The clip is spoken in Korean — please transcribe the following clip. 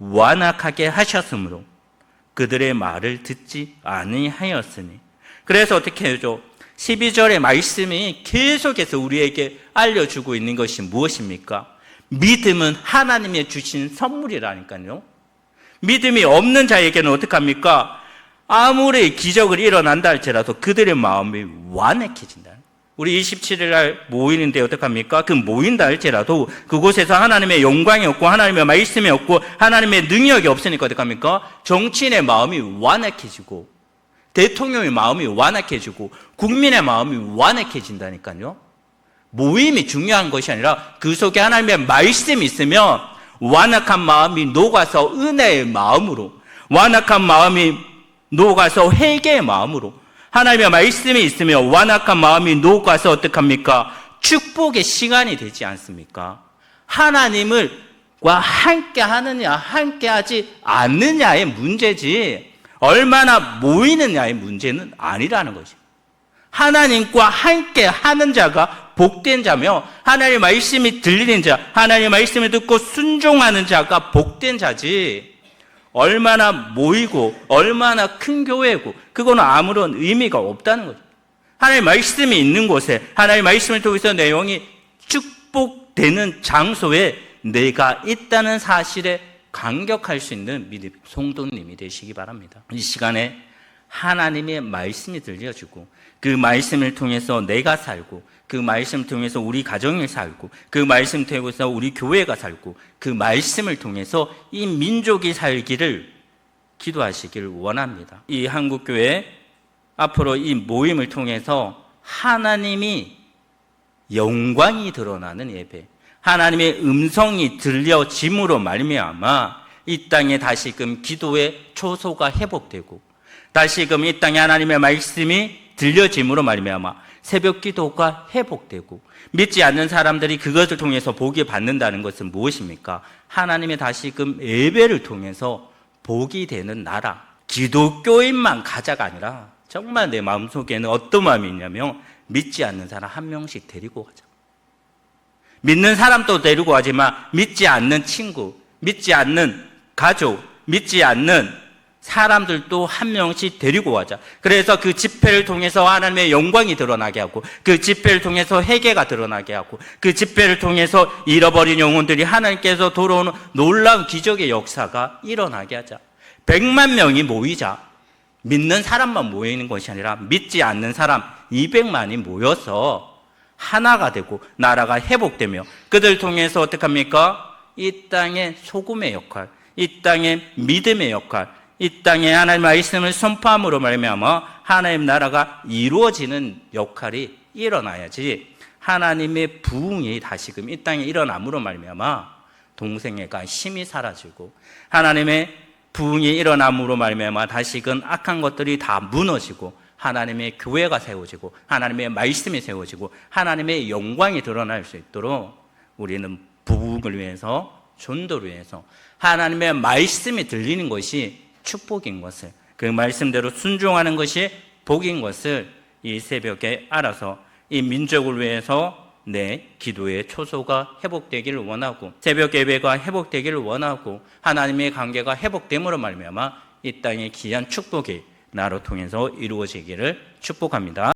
완악하게 하셨으므로 그들의 말을 듣지 아니하였으니. 그래서 어떻게 해야죠? 12절의 말씀이 계속해서 우리에게 알려주고 있는 것이 무엇입니까? 믿음은 하나님의 주신 선물이라니까요. 믿음이 없는 자에게는 어떡합니까? 아무리 기적을 일어난다 할지라도 그들의 마음이 완악해진다. 우리 27일 날 모이는데 어떡합니까? 그 모인다 할지라도 그곳에서 하나님의 영광이 없고 하나님의 말씀이 없고 하나님의 능력이 없으니까 어떡합니까? 정치인의 마음이 완악해지고 대통령의 마음이 완악해지고 국민의 마음이 완악해진다니까요. 모임이 중요한 것이 아니라 그 속에 하나님의 말씀이 있으면 완악한 마음이 녹아서 은혜의 마음으로, 완악한 마음이 녹아서 회개의 마음으로, 하나님의 말씀이 있으면 완악한 마음이 녹아서 어떡합니까? 축복의 시간이 되지 않습니까? 하나님과 함께 하느냐, 함께 하지 않느냐의 문제지 얼마나 모이느냐의 문제는 아니라는 것입니다. 하나님과 함께 하는 자가 복된 자며 하나님의 말씀이 들리는 자, 하나님의 말씀을 듣고 순종하는 자가 복된 자지 얼마나 모이고 얼마나 큰 교회고 그거는 아무런 의미가 없다는 거죠. 하나님의 말씀이 있는 곳에 하나님의 말씀을 통해서 내 영이 축복되는 장소에 내가 있다는 사실에 감격할 수 있는 믿음 성도님이 되시기 바랍니다. 이 시간에 하나님의 말씀이 들려주고 그 말씀을 통해서 내가 살고 그 말씀을 통해서 우리 가정을 살고 그 말씀을 통해서 우리 교회가 살고 그 말씀을 통해서 이 민족이 살기를 기도하시길 원합니다. 이 한국교회 앞으로 이 모임을 통해서 하나님이 영광이 드러나는 예배, 하나님의 음성이 들려짐으로 말미암아 이 땅에 다시금 기도의 초소가 회복되고 다시금 이 땅에 하나님의 말씀이 들려짐으로 말미암아 새벽 기도가 회복되고 믿지 않는 사람들이 그것을 통해서 복이 받는다는 것은 무엇입니까? 하나님의 다시금 예배를 통해서 복이 되는 나라, 기독교인만 가자가 아니라 정말 내 마음속에는 어떤 마음이 있냐면 믿지 않는 사람 한 명씩 데리고 가자. 믿는 사람도 데리고 가지만 믿지 않는 친구, 믿지 않는 가족, 믿지 않는 사람들도 한 명씩 데리고 가자. 그래서 그 집회를 통해서 하나님의 영광이 드러나게 하고 그 집회를 통해서 회개가 드러나게 하고 그 집회를 통해서 잃어버린 영혼들이 하나님께서 돌아오는 놀라운 기적의 역사가 일어나게 하자. 100만 명이 모이자. 믿는 사람만 모이는 것이 아니라 믿지 않는 사람 200만이 모여서 하나가 되고 나라가 회복되며 그들 통해서 어떡합니까? 이 땅의 소금의 역할, 이 땅의 믿음의 역할, 이 땅에 하나님의 말씀을 선포함으로 말미암아 하나님 나라가 이루어지는 역할이 일어나야지 하나님의 부흥이 다시금 이 땅에 일어남으로 말미암아 동생애가 힘이 사라지고 하나님의 부흥이 일어남으로 말미암아 다시금 악한 것들이 다 무너지고 하나님의 교회가 세워지고 하나님의 말씀이 세워지고 하나님의 영광이 드러날 수 있도록 우리는 부흥을 위해서 전도를 위해서 하나님의 말씀이 들리는 것이 축복인 것을 그 말씀대로 순종하는 것이 복인 것을 이 새벽에 알아서 이 민족을 위해서 내 기도의 초소가 회복되기를 원하고 새벽 예배가 회복되기를 원하고 하나님의 관계가 회복됨으로 말미암아 이 땅의 귀한 축복이 나로 통해서 이루어지기를 축복합니다.